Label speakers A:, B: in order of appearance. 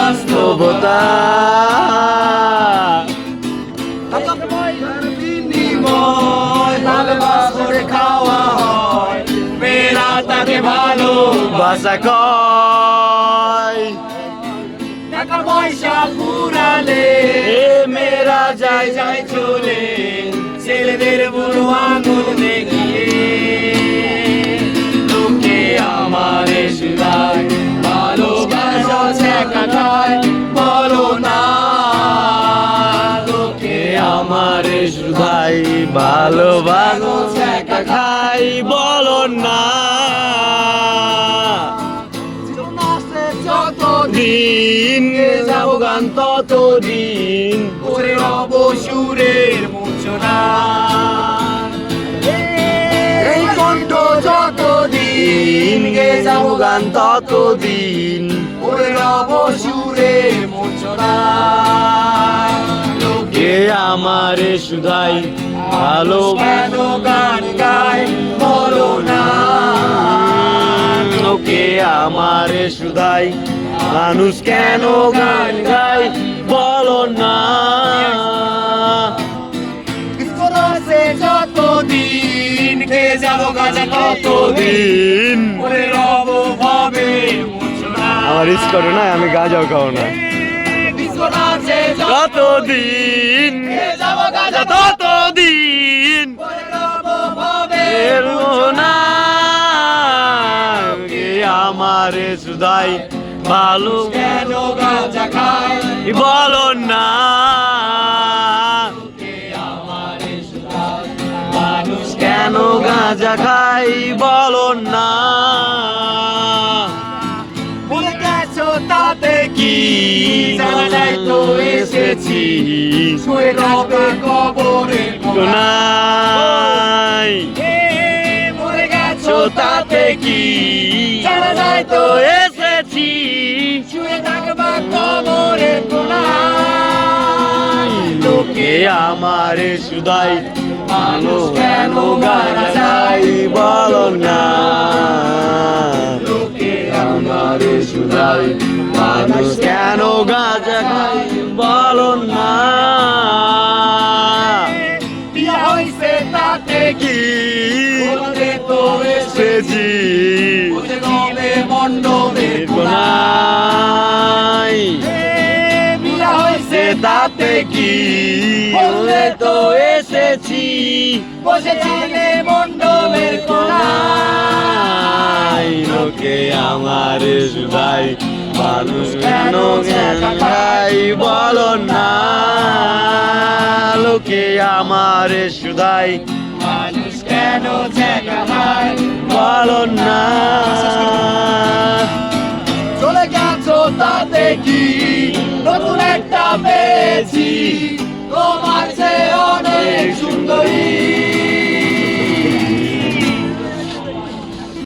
A: বাস্তবতা খাওয়া হয় মেয়েরা তাকে ভালোবাসা কয় টাকা পয়সা ফুরালে মেয়েরা যায় যায় চলে ছেলেদের বুড়ো আঙুল দেখিয়ে লোকে আমারে শুধায় ভালোবাসা ছেঁকা খায় বলো না লোকে আমারে শুধায় ভালোবাসা ছেঁকা খাই বলো না যতদিন যাব গান ততদিন করে রব সুরের মূর্ছনা এই কণ্ঠ যতদিন গে যাব গান ততদিন করে রব সুরের মূর্ছনা লোকে আমারে শুধাই ভালো কেন গান গায় বলো না লোকে আমারে শুধাই মানুষ কেন গান গায় বলো না যতদিন কে যাবো গাজা ততদিন রব ভাবে আমার ইস করো না আমি গাজাও খাও না যতদিন যাবো গাজা ততদিন না আমারে শুধাই ভালো কেন গাঁজা খায় বলো না মানুষ কেন গাঁজা খাই বলো না বলে গেছো তাতে কি জানা যায় তো এসেছি শুয়ে রবে কবরে নাই বলে গেছো তাতে কি জানা যায় তো এসেছি শুয়ে থাকবা কবরে কোনায় লোকে আমারে শুধাই মানুষ কেন গাঁজা খাই বলো না লোকে আমারে শুধাই মানুষ কেন গাঁজা খাই বলো না বিয়া হইছে তাতে কি বলতে তো এসেছি মণ্ডপের কোনায় বিয়া হইছে তাতে কি বলে তো এসেছি বসেছিলে মণ্ডপের কোনায় লোকে আমার শুধাই মানুষ কেন খাই বলো না লোকে আমার শুধাই মানুষ কেন খাই বলো না চলে গেছো তাতে কি নতুন একটা পেয়েছি তোমার চেয়ে অনেক সুন্দরী